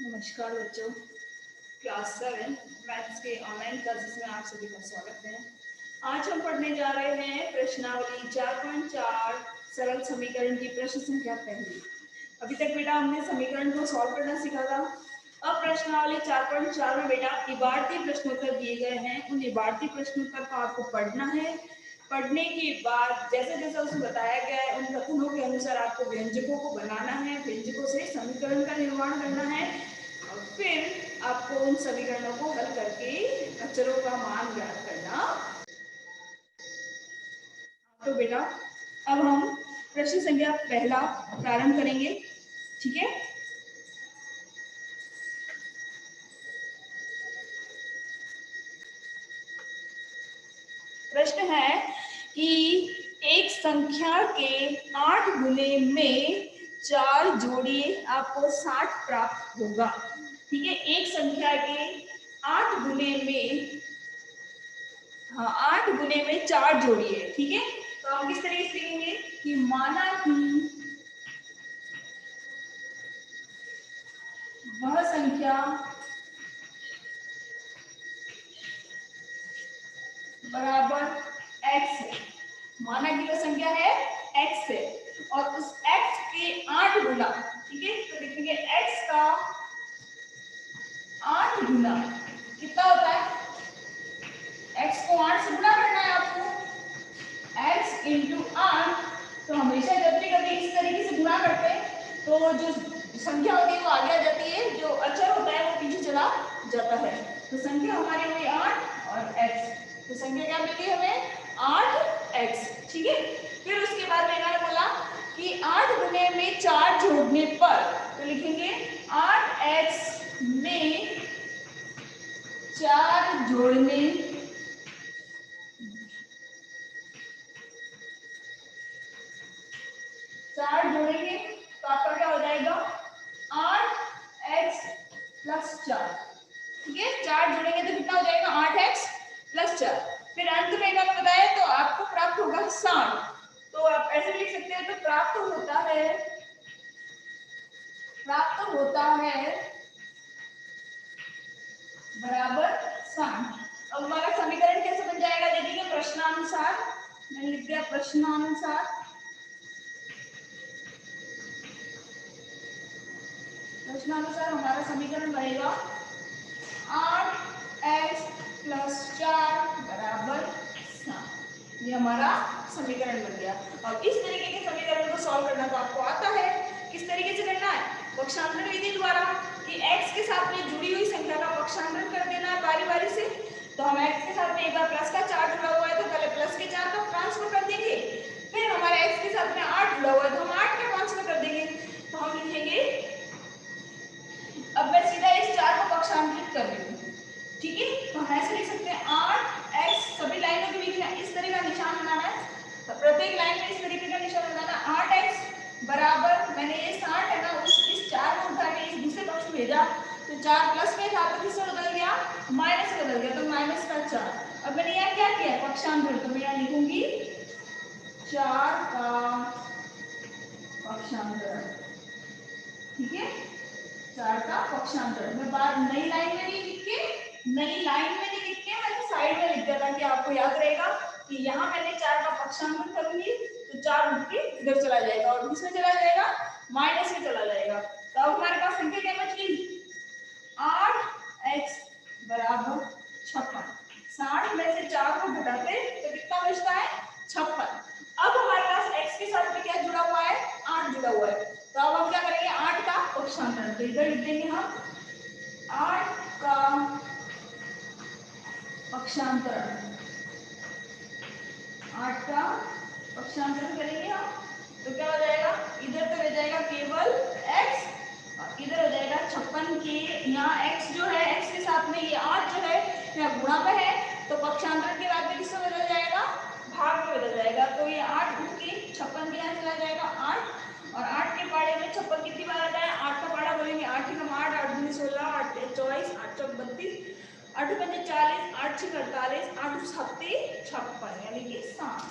नमस्कार बच्चों, class 7 maths के ऑनलाइन क्लासेस में आप सभी का स्वागत है। आज हम पढ़ने जा रहे हैं प्रश्नावली 4.4 सरल समीकरण की प्रश्न संख्या पहली। अभी तक बेटा हमने समीकरण को सॉल्व करना सीखा था। अब प्रश्नावली 4.4 में बेटा इबारती प्रश्नोत्तर दिए गए हैं। उन इबारती प्रश्नोत्तर को आपको पढ़ना है। पढ़ने के बाद जैसे जैसे उसमें बताया गया है उन कथनों के अनुसार आपको व्यंजकों को बनाना है, व्यंजकों से समीकरण का निर्माण करना है और फिर आपको उन समीकरणों को हल करके अचरों का मान ज्ञात करना। तो बेटा अब हम प्रश्न संख्या पहला प्रारंभ करेंगे, ठीक है। प्रश्न है कि एक संख्या के 8 गुने में 4 जोड़िए आपको 60 प्राप्त होगा, ठीक है। एक संख्या के 8 गुने में 8 गुने में 4 जोड़िए, ठीक है। तो हम किस तरीके से लिखेंगे कि माना कि वह संख्या बराबर x है। माना कि वह संख्या है x है और उस x के 8 गुना, ठीक है। तो लिखेंगे x का 8 गुना कितना होता है, x को 8 से गुना करना है आपको, x इंटू 8। तो हमेशा जब भी कभी इस तरीके से गुणा करते हैं तो जो संख्या होती है वो आगे आ जाती है, जो अचर होता है वो पीछे चला जाता है। तो संख्या हमारी हुई 8 और x, तो संख्या क्या मिली हमें 8x, ठीक है। फिर उसके बाद मैंने बोला कि 8 गुने में 4 जोड़ने पर, तो लिखेंगे 8x में 4 जोड़ने 4 जोड़ेंगे तो आपका क्या हो जाएगा 8x प्लस 4, ठीक है। 4 जोड़ेंगे तो कितना हो जाएगा 8x प्लस 4। फिर अंत में मैंने बताया तो आपको प्राप्त होगा 60। तो आप ऐसे लिख सकते हैं, तो प्राप्त होता है बराबर 60। अब हमारा समीकरण कैसे बन जाएगा देखिए, प्रश्नानुसार मैंने लिख दिया, प्रश्नानुसार हमारा समीकरण बनेगा 8x प्लस 4 बराबर 60। ये हमारा समीकरण बन गया। अब इस तरीके के समीकरण को सॉल्व करना तो आपको आता है। किस तरीके से करना है, पक्षांतर विधि द्वारा, कि x के साथ में जुड़ी हुई संख्या का पक्षांतर कर देना है बारी बारी से। तो हम x के साथ में एक बार प्लस का 4 जुड़ा हुआ है तो पहले प्लस के 4 को ट्रांसफर कर देंगे, फिर हमारे x के साथ में 8 जुड़ा हुआ है तो हम 8 का ट्रांसफर कर देंगे। तो हम लिखेंगे, अब मैं सीधा इस 4 को पक्षांतरित कर रही हूँ, ठीक है। तो हम ऐसे लिख सकते हैं 8x, सभी लाइनों के बीच में इस तरह का निशान बनाना है, तो प्रत्येक लाइन में इस तरीके का निशान बनाना। 8x बराबर, मैंने ये 60 है ना, इस 4 को उठा के इस दूसरे पक्ष में भेजा तो 4 प्लस में था तो किससे बदल गया, माइनस से बदल गया, तो माइनस का 4। अब मैंने यहाँ क्या किया पक्षांतर, तो मैं यहाँ लिखूंगी 4 का पक्षांतर, ठीक है। 4 का पक्षांतर मैं बार नई लाइन में नहीं लिख के, मैंने साइड में लिख दिया ताकि आपको याद रहेगा कि यहाँ मैंने 4 का पक्षांतर करूंगी तो 4 उठ के इधर चला जाएगा और किसमें चला जाएगा, माइनस में चला जाएगा। तो अब हमारे पास संख्या क्या बच गई 8x बराबर 56। 60 में से 4 को घटाते तो कितना बचता है 56। अब हमारे पास x के साथ में क्या जुड़ा हुआ है, 8 जुड़ा हुआ है। तो अब हम क्या करेंगे 8 का पक्षांतर, तो इधर लिख देंगे हम 8 का पक्षांतर, 8 का पक्षांतर करेंगे हम तो क्या हो जाएगा, इधर तो रह जाएगा केवल x और इधर हो जाएगा 56 के, यहाँ x जो है x के साथ में ये 8 जो है यहाँ गुणा में है तो पक्षांतर के बाद में किससे बदल जाएगा, भाग में बदल जाएगा। तो ये 8 उठ के 56 के यहाँ चला जाएगा 8 और 8 के पाड़े में 56 कितनी बार आता है, 8 का पाड़ा बोलेंगे 8 × 8, 8 × 16, 8 × 24, 8 × 32, 8 × 5 40, 8 × 48, 8 × 7 56, यानी कि 60,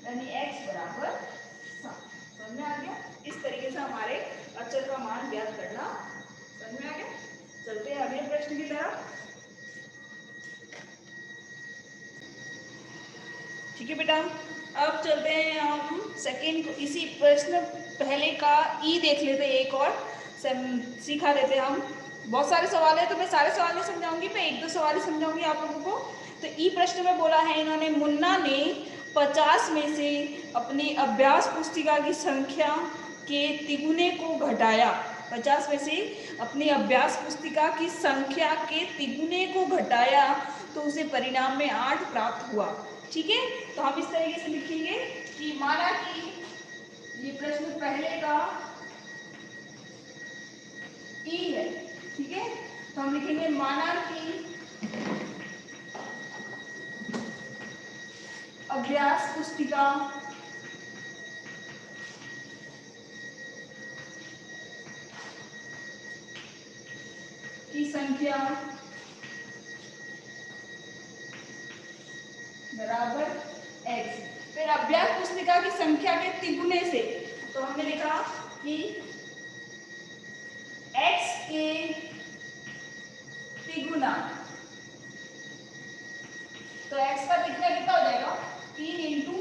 यानी x बराबर 60। समझ में आ गया। इस तरीके से हमारे अचर का मान ज्ञात बेटा। अब चलते हैं हम सेकेंड, इसी प्रश्न पहले का ई देख लेते हैं, एक और सिखा देते हैं हम। बहुत सारे सवाल है तो मैं सारे सवाल नहीं समझाऊंगी, मैं एक दो सवाल ही समझाऊंगी आप लोगों को। तो ई प्रश्न में बोला है इन्होंने, मुन्ना ने 50 में से अपनी अभ्यास पुस्तिका की संख्या के तिगुने को घटाया। 50 में से अपनी अभ्यास पुस्तिका की संख्या के तिगुने को घटाया तो उसे परिणाम में 8 प्राप्त हुआ। ठीक है, तो हम इस तरीके से लिखेंगे कि माना कि ये प्रश्न पहले का ई है। ठीक है, तो हम लिखेंगे माना कि अभ्यास पुस्तिका की संख्या बराबर x। फिर अभ्यास पुस्तिका की संख्या के तिगुने से, तो हमने लिखा कि x के तिगुना, तो x का तिगुना कितना हो जाएगा, 3 इंटू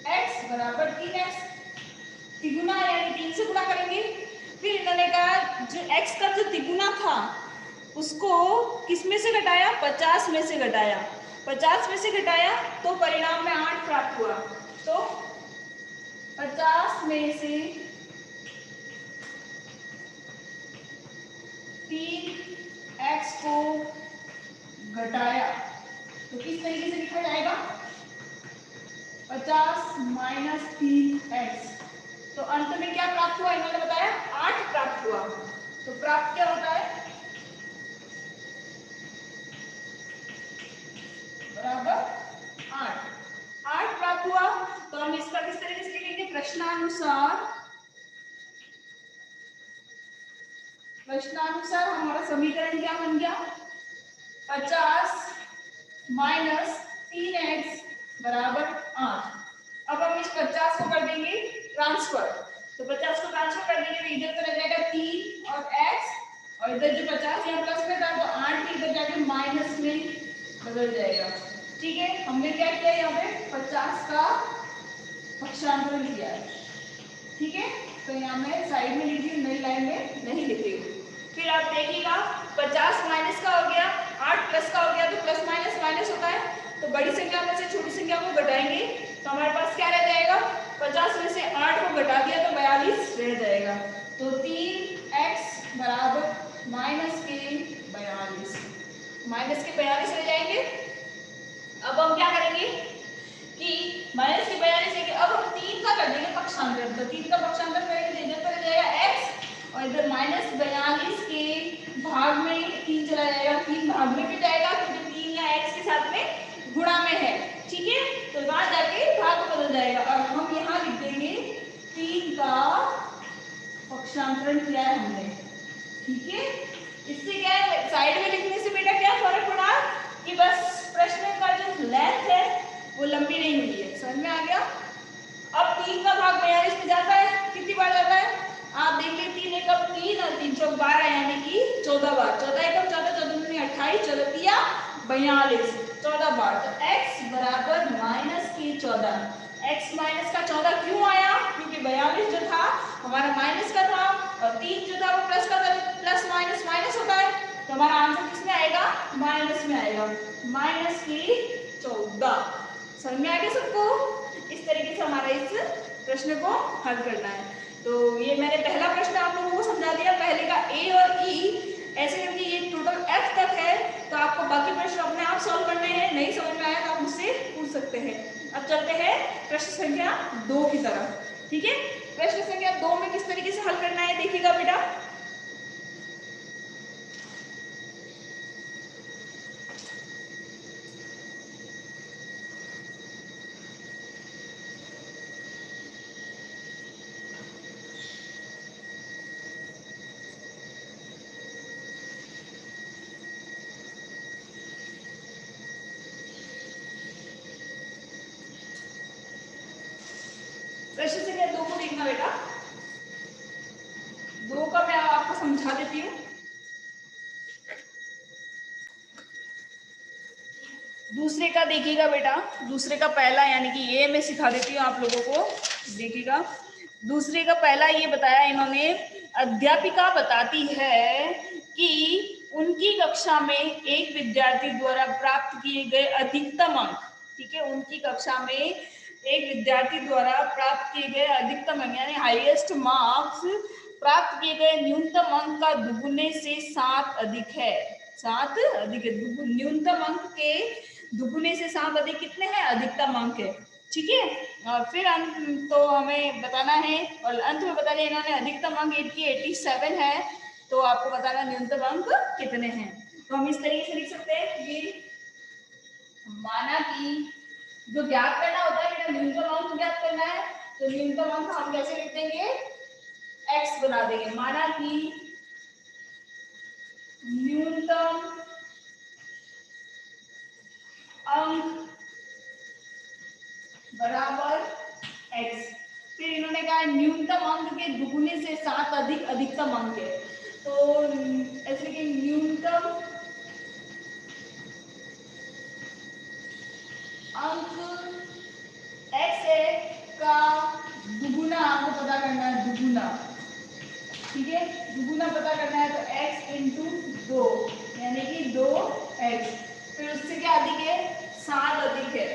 एक्स बराबर 3x। तिगुना यानी 3 से गुणा करेंगे। फिर इन्होंने कहा जो x का जो तिगुना था उसको किस में से घटाया, 50 में से घटाया। 50 में से घटाया तो परिणाम में 8 प्राप्त हुआ। तो 50 में से 3x को घटाया तो किस तरीके से लिखा जाएगा, 50 माइनस 3x। तो अंत में क्या प्राप्त हुआ, इन्होंने बताया 8 प्राप्त हुआ। तो प्राप्त क्या होता है, बराबर 8 प्राप्त हुआ। तो हम इसका किस तरीके से लिखेंगे, प्रश्नानुसार हमारा समीकरण क्या बन गया, 50 माइनस 3x बराबर 8। अब हम इस 50 को कर देंगे ट्रांसफर, तो 50 को ट्रांसफर कर देंगे तो इधर तो रह जाएगा 3 और x, और इधर जो 50 यहाँ प्लस में था तो 8 भी इधर जाके माइनस में बदल जाएगा। ठीक है, हमने क्या किया, यहाँ पे 50 का पक्षांतरण किया है। ठीक है, तो यहाँ मैं साइड में लिख दी, नई लाइन में नहीं लिख रही हूँ। फिर आप देखिएगा 50 माइनस का हो गया, 8 प्लस का हो गया, तो प्लस माइनस माइनस होता है, तो बड़ी संख्या में से छोटी संख्या को घटाएंगे तो हमारे पास क्या रह जाएगा, 50 में से 8 को घटा दिया तो 42 रह जाएगा। तो 3x बराबर माइनस के 42, माइनस के 42 रह जाएंगे। अब हम क्या करेंगे कि माइनस के 42 है कि अब हम 3 का कर देंगे पक्षांतर, तो 3 का पक्षांतर करेंगे तो इधर पर जाएगा x और इधर माइनस 42 के भाग में 3 चला जाएगा, 3 भाग में भी जाएगा क्योंकि 3 या x के साथ में गुणा में है। ठीक है, तो वहां जाके भाग बदल जाएगा और हम यहाँ लिख देंगे 3 का पक्षांतरण किया है हमने। ठीक है, इससे क्या है, साइड में लिखने से बेटा क्या फर्क पड़ा कि बस प्रश्न का जो लेंथ है वो लंबी नहीं हुई है। समझ में आ गया। अब 3 का भाग 42 में जाता है, कितनी बार जाता है आप देख लीजिए, 3 एकम 3 और 3 चौक 12 यानी कि 14 बार। 14 एकम 14, 14 दूनी 28, 14 तिया 42, 14 बार। तो x बराबर माइनस की 14। x माइनस का 14 क्यों आया, क्योंकि 42 जो था हमारा माइनस का था और 3 जो था वो प्लस का था, प्लस माइनस माइनस होता है, तो हमारा आंसर किसमें आएगा, माइनस में आएगा, माइनस की 14। समझ में आ गया सबको। इस तरीके से हमारा इस प्रश्न को हल करना है। तो ये मैंने पहला प्रश्न आप लोगों को समझा दिया, पहले का ए और ई, ऐसे करके ये टोटल एफ तक है। तो आपको बाकी प्रश्न अपने आप सॉल्व करने हैं, नहीं समझ में आया तो आप मुझसे पूछ सकते हैं। अब चलते हैं प्रश्न संख्या 2 की तरफ। ठीक है, प्रश्न संख्या 2 में किस तरीके से हल करना है देखिएगा बेटा। प्रश्न संख्या 2 को देखना बेटा, 2 का मैं आपको समझा देती हूँ। दूसरे का देखिएगा बेटा, दूसरे का पहला, यानी कि ये मैं सिखा देती हूँ आप लोगों को, देखिएगा। दूसरे का पहला ये बताया इन्होंने, अध्यापिका बताती है कि उनकी कक्षा में एक विद्यार्थी द्वारा प्राप्त किए गए अधिकतम अंक, ठीक है, उनकी कक्षा में एक विद्यार्थी द्वारा प्राप्त किए गए अधिकतम अंक यानी हाईएस्ट मार्क्स प्राप्त किए गए न्यूनतम अंक का दुगुने से 7 अधिक है। 7 अधिक है, न्यूनतम अंक के दुगुने से 7 अधिक कितने हैं? अधिकतम अंक है, ठीक है। और फिर अंत तो हमें बताना है, और अंत में बता दिया इन्होंने अधिकतम अंक 87 है, तो आपको बताना न्यूनतम अंक कितने हैं। तो हम इस तरीके से लिख सकते हैं कि माना कि जो ज्ञात करना होता है बेटा, न्यूनतम अंक ज्ञात करना है, तो न्यूनतम अंक हम कैसे लिख देंगे? x बना देंगे। माना कि न्यूनतम अंक बराबर x, फिर इन्होंने कहा न्यूनतम अंक के दुगुने से 7 अधिक अधिकतम अंक है, तो ऐसे कि न्यूनतम अंक x है का दुगुना आपको पता करना है, दुगुना, ठीक है, दुगुना पता करना है, तो x इंटू 2 यानी कि 2x, फिर उससे क्या अधिक है? 7 अधिक है,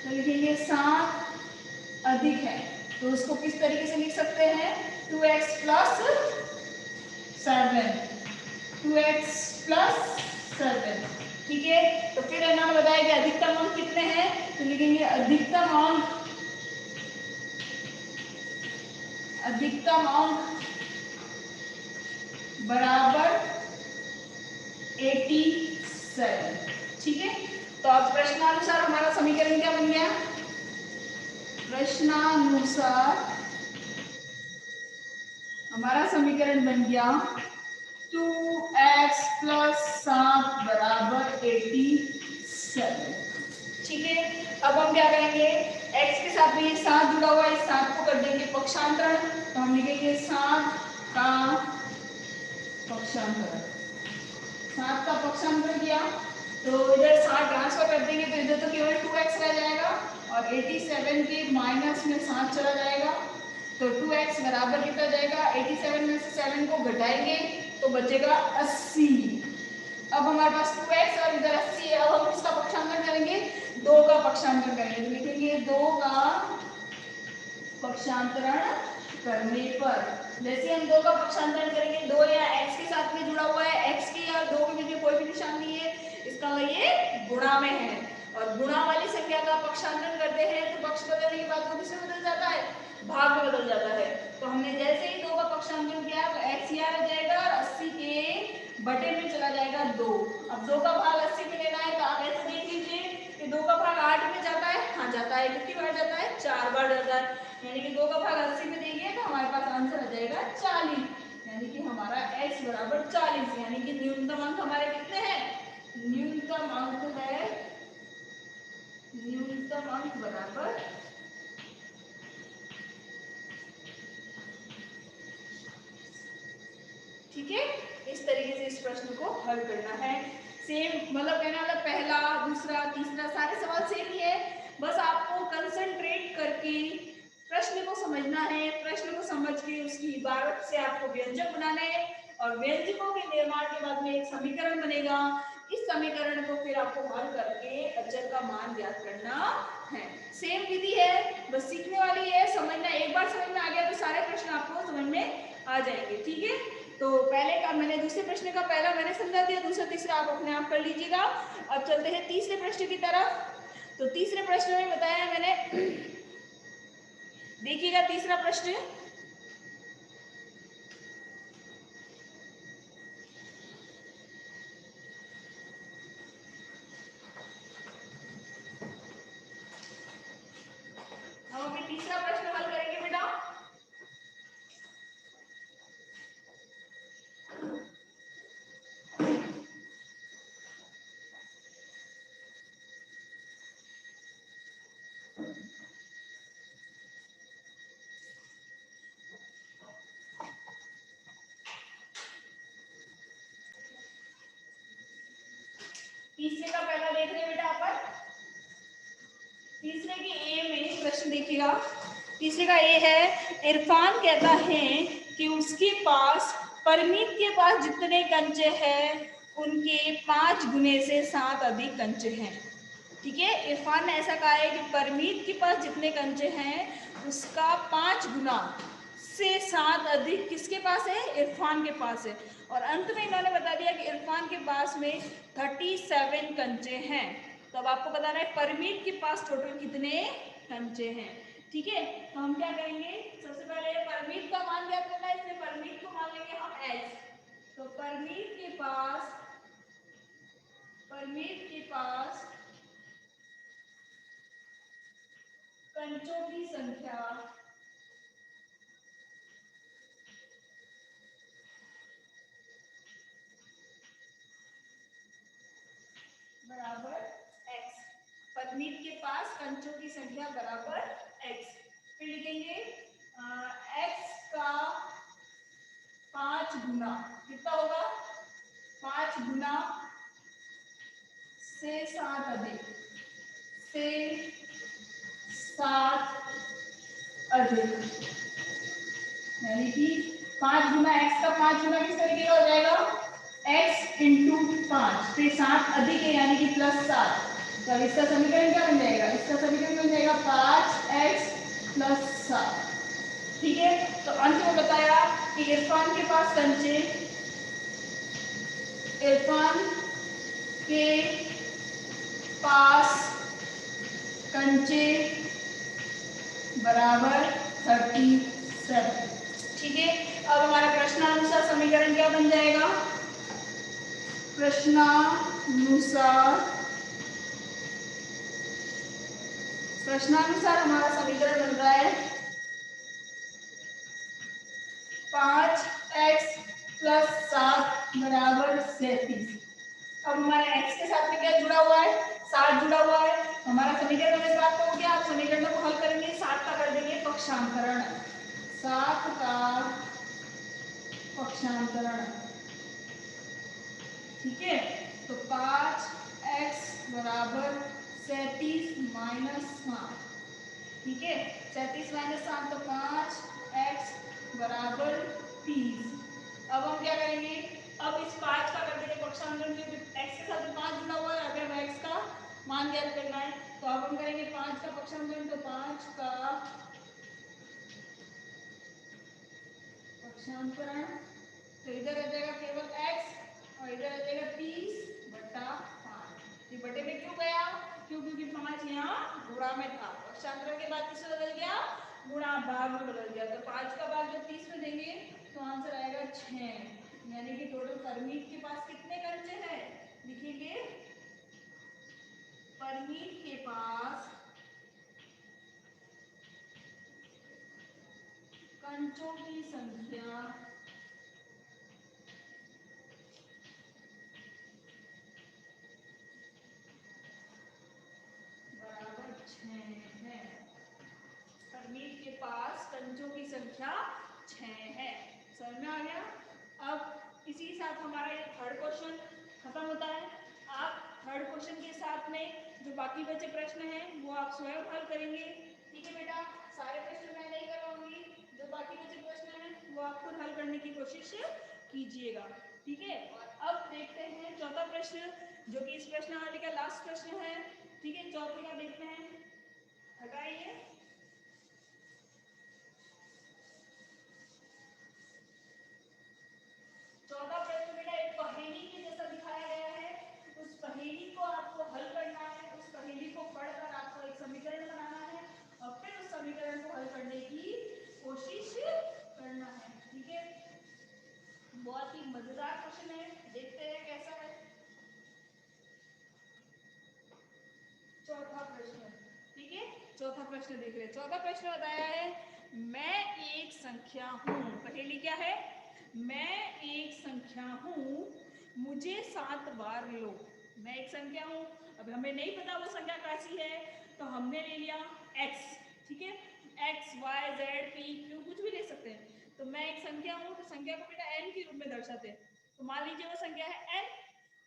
तो लिखेंगे 7 अधिक है, तो उसको किस तरीके से लिख सकते हैं? 2x प्लस 7, 2x प्लस 7, ठीक है। तो फिर इन्होंने बताया कि अधिकतम अंक कितने हैं, तो लिखेंगे अधिकतम अंक बराबर 87, ठीक है। तो अब प्रश्नानुसार हमारा समीकरण क्या बन गया? प्रश्नानुसार हमारा समीकरण बन गया 2x प्लस 7 बराबर 87, ठीक है। अब हम क्या करेंगे? x के साथ में ये 7 जुड़ा हुआ है, इस 7 को कर देंगे पक्षांतरण, तो हम लिखेंगे 7 का पक्षांतरण, 7 का पक्षांतरण किया तो इधर 7 ट्रांसफर कर देंगे, तो इधर तो केवल 2x रह जाएगा, और 87 के माइनस में 7 चला जाएगा, तो 2x बराबर कितना जाएगा? 87 में से 7 को घटाएंगे तो बचेगा 80। अब हमारे पास 2x और इधर 80 है, अब हम इसका पक्षांतरण करेंगे, 2 का पक्षांतरण करेंगे, तो लिखेंगे 2 का पक्षांतरण करने पर, जैसे हम 2 का पक्षांतरण करेंगे, 2 या x के साथ में जुड़ा हुआ है, x के या 2 के बीच में कोई भी निशान नहीं है, इसका मतलब ये गुणा में है, और गुणा वाली संख्या का पक्षांतरण करते हैं तो पक्ष बदलने के बाद वो किसमें बदल जाता है? भाग में बदल जाता है। तो हमने जैसे ही 2 का पक्षांतरण किया तो x यहाँ रह जाएगा और 80 के बटे में चला जाएगा 2। अब 2 का भाग 80 में लेना है, तो आप ऐसे देख लीजिए कि 2 का भाग 8 में जाता है, हाँ जाता है, कितनी बार जाता है? 4 बार जाता है, यानी कि 2 का भाग 80 में देंगे तो हमारे पास आंसर आ जाएगा 40, यानी कि हमारा x बराबर 40, यानी कि न्यूनतम अंक हमारे कितने हैं? न्यूनतम अंक है, न्यूनतम अंक बराबर ठीक है। इस तरीके से इस प्रश्न को हल करना है। सेम मतलब कहने वाला पहला, दूसरा, तीसरा सारे सवाल सेम ही है, बस आपको कंसंट्रेट करके प्रश्न को समझना है, प्रश्न को समझ के उसकी इबारत से आपको व्यंजक बनाने हैं, और व्यंजकों के निर्माण के बाद में एक समीकरण बनेगा, इस समीकरण को फिर आपको हल करके अचर का मान ज्ञात करना है। सेम विधि है, बस सीखने वाली है, समझना, एक बार समझ में आ गया तो सारे प्रश्न आपको समझ में आ जाएंगे, ठीक है। तो पहले का मैंने दूसरे प्रश्न का पहला मैंने समझा दिया, दूसरा तीसरा आप अपने आप कर लीजिएगा। अब चलते हैं तीसरे प्रश्न की तरफ। तो तीसरे प्रश्न में बताया मैंने, देखिएगा तीसरा प्रश्न, हम अभी तीसरा प्रश्न हल करेंगे बेटा। तीसरे का पहला देख रहे हैं बेटा अपन। तीसरे के ए में प्रश्न देखिएगा। तीसरे का ए है, इरफान कहता है कि उसके पास परमीत के पास जितने कंचे हैं उनके 5 गुने से 7 अधिक कंचे हैं। ठीक है, इरफान ने ऐसा कहा है कि परमीत के पास जितने कंचे हैं उसका 5 गुना से 7 अधिक किसके पास है, इरफान के पास है। और अंत में इन्होंने बता दिया कि इरफान के पास में 37 कंचे हैं। तो अब आपको बताना है परमीत के पास टोटल कितने कंचे हैं। ठीक है, तो हम क्या करेंगे, सबसे पहले परमीत का मान ज्ञात करना है, इसलिए परमीत को मान लेंगे हम x। तो परमीत के पास कंचों की संख्या बराबर x। परमीत के पास कंचों की संख्या बराबर x। फिर लिखेंगे x का 5 गुना कितना होगा, 5 गुना से 7 अधिक, से 7 अधिक, यानी कि 5 गुना x का 5 गुना किस तरीके का हो जाएगा, x इंटू 5, फिर 7 अधिक है यानी कि +7। तो इसका समीकरण क्या बन जाएगा, इसका समीकरण बन जाएगा 5x + 7। ठीक है, तो अंत में बताया कि इरफान के पास कंचे, इरफान के पास कंचे बराबर 37। ठीक है, अब हमारा प्रश्नानुसार समीकरण क्या बन जाएगा, प्रश्नानुसार हमारा समीकरण बन रहा है 5x + 7 बराबर 37। अब हमारे x के साथ में क्या जुड़ा हुआ है, 7 जुड़ा हुआ है। हमारा समीकरण इस बात को हो गया। आप समीकरण को हल करेंगे, 7 का कर देंगे पक्षांतरण, 7 का पक्षांतरण। ठीक है, तो 5x बराबर 37 - 7। ठीक है, 37 - 7 तो 5x बराबर 30। अब हम क्या करेंगे, अब इस 5 का कर देंगे पक्षांतरण, क्योंकि x के साथ 5 जुड़ा हुआ है। अगर हमें x का मान ज्ञात करना है तो अब हम करेंगे 5 का पक्षांतरण, तो 5 का पक्षांतरण, तो इधर आ जाएगा केवल x और इधर आ जाएगा 30/5। ये बटे में क्यों गया, क्योंकि 5 यहाँ गुणा में था। पक्षांतरण के बाद किस में बदल गया, गुणा भाग में बदल गया। तो 5 का भाग जब 30 में देंगे तो आंसर आएगा 6। यानी कि टोटल परमीत के पास कितने कंचे हैं, लिखेंगे परमीत के पास कंचों की संख्या बराबर 6 है। परमीत के पास कंचों की संख्या 6 है। समझ में आ गया। अब इसी के साथ हमारा ये थर्ड क्वेश्चन खत्म होता है। आप थर्ड क्वेश्चन के साथ में जो बाकी बचे प्रश्न हैं वो आप स्वयं हल करेंगे। ठीक है बेटा, सारे प्रश्न मैं नहीं करवाऊंगी, जो बाकी बचे प्रश्न हैं वो आप खुद हल करने की कोशिश कीजिएगा। ठीक है, और अब देखते हैं चौथा प्रश्न, जो कि इस प्रश्नावली का लास्ट प्रश्न है। ठीक है, चौथे का देखते हैं, हटाइए। चौथा प्रश्न बेटा एक पहेली के जैसा दिखाया गया है। उस पहेली को आपको हल करना है, उस पहेली को पढ़कर आपको एक समीकरण बनाना है और फिर उस समीकरण को हल करने की कोशिश करना है। ठीक है, बहुत ही मजेदार क्वेश्चन है, देखते हैं कैसा है। चौथा प्रश्न, ठीक है, चौथा प्रश्न देख रहे हैं। चौथा प्रश्न बताया है, मैं एक संख्या हूं। पहेली क्या है, मैं एक संख्या हूं, मुझे 7 बार लो। मैं एक संख्या हूं, अब हमें नहीं पता वो संख्या कैसी है, तो हमने ले लिया x। ठीक है, x y z p q कुछ भी ले सकते हैं। तो मैं एक संख्या हूं, तो संख्या को बेटा n के रूप में दर्शाते हैं। तो मान लीजिए वो संख्या है n,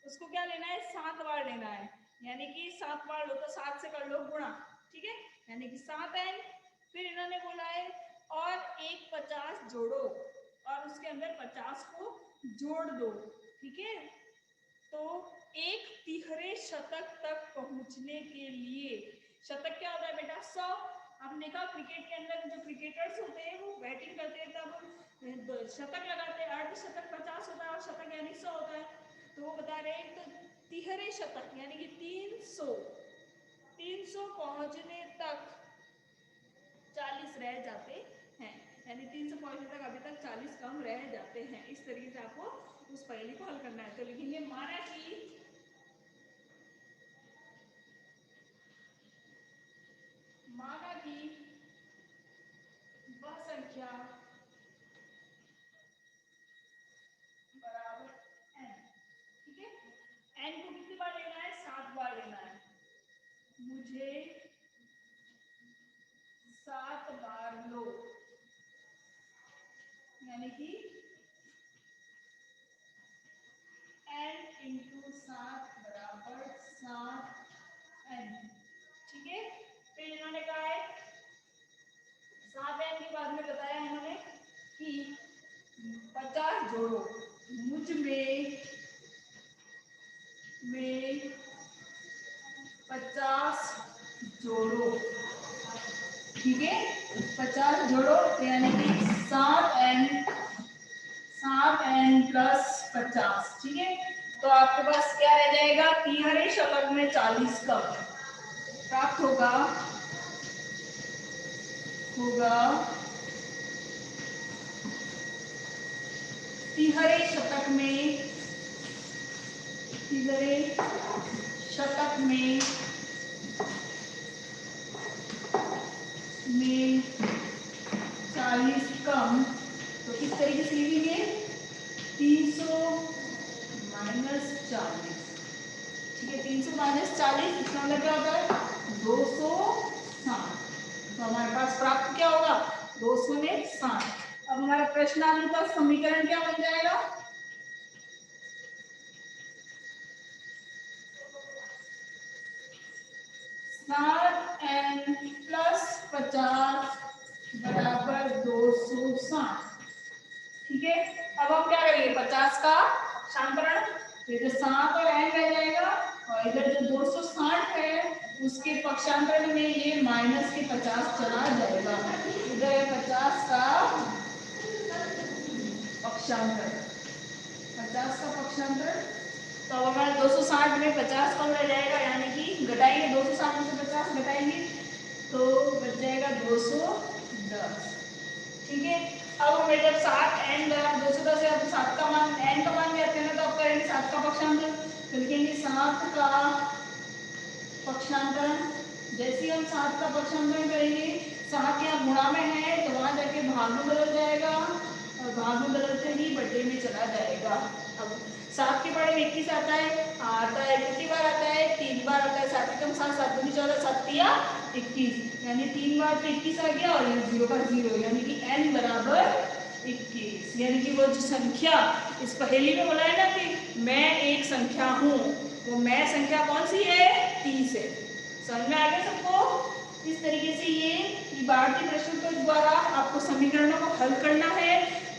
उसको क्या लेना है, 7 बार लेना है, यानी कि 7 बार लो तो 7 से कर लो गुणा, ठीक है, यानी कि 7n। फिर इन्होंने बोला है और एक 50 जोड़ो और उसके अंदर 50 को जोड़ दो, ठीक है। तो एक तिहरे शतक तक पहुंचने के लिए, शतक क्या होता है बेटा, 100। आपने कहा क्रिकेट के अंदर जो क्रिकेटर्स होते हैं वो बैटिंग करते हैं तब शतक लगाते हैं, अर्धशतक 50 होता है और शतक यानी 100 होता है। तो वो बता रहे हैं तो तिहरे शतक यानी कि 300 पहुंचने तक 40 रह जाते हैं, यानी 300 पहुंचने तक अभी तक 40 कम रह जाते हैं। इस तरीके से आपको उस पहेली को हल करना है। तो लिखेंगे माना कि वह संख्या बराबर n, ठीक है। n को कितनी बार लेना है, 7 बार लेना है, मुझे 7 बार लो, यानी कि n इंटू 7 बराबर 7n, ठीक है। फिर इन्होंने कहा है 7n के बाद में बताया इन्होंने कि 50 जोड़ो, मुझ में 50 जोड़ो, ठीक है, 50 जोड़ो यानी कि 7n प्लस 50, ठीक है। तो आपके पास क्या रह जाएगा, तिहरे शतक में 40 कम प्राप्त होगा तिहरे शतक में 40 कम। तो किस तरीके से लिखेंगे, 300 माइनस 40, ठीक है, 300 माइनस 40 इसका मतलब क्या होता है 260। तो हमारे पास प्राप्त क्या होगा, 200 में 60। अब हमारा प्रश्नानुसार समीकरण क्या बन जाएगा, n प्लस 50 बराबर 260, ठीक है। अब हम क्या करेंगे, 50 का शांतरण, इधर 7 और n रह जाएगा और इधर जो 260 है उसके पक्षांतरण में ये माइनस के 50 चला जाएगा, इधर 50 का पक्षांतरण, 50 का पक्षांतरण। तो अब हमारे 260 में 50 कम रह जाएगा, यानी कि घटाएंगे 260 में से 50 घटाएंगे तो बच जाएगा 210, ठीक है। अब हमें जब 7n बराबर 210 है, अब 7 का मान n का मान ज्ञात करना, तो अब करेंगे 7 का पक्षांतरण, तो लिखेंगे 7 का पक्षांतरण। जैसे हम 7 का पक्षांतरण करेंगे, 7 यहाँ गुणा में है तो वहां जाके भाग में बदल जाएगा और भाग में बदलते ही बटे में चला जाएगा। अब 7 के बड़े में 21 आता है कितनी बार आता है, 3 बार आता है, 7 कम 7, 7 दूनी 14, 7 तिया 21, यानी 3 बार तो 21 आ गया और ये 0 का 0, यानी कि n बराबर 21, यानी कि वो जो संख्या इस पहेली में बोला है ना कि मैं एक संख्या हूँ, वो मैं संख्या कौन सी है, 30 है। समझ में आ गया सबको। इस तरीके से ये भारतीय प्रश्न के द्वारा आपको समीकरणों को हल करना है,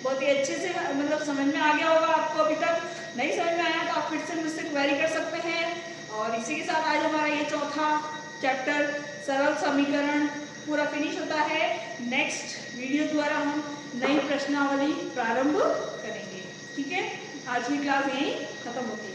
बहुत ही अच्छे से मतलब समझ में आ गया होगा आपको। अभी तक नहीं समझ में आया तो आप फिर से मुझसे क्वेरी कर सकते हैं। और इसी के साथ आज हमारा ये चौथा चैप्टर सरल समीकरण पूरा फिनिश होता है। नेक्स्ट वीडियो द्वारा हम नई प्रश्नावली प्रारंभ करेंगे, ठीक है। आज की क्लास यहीं खत्म होती है।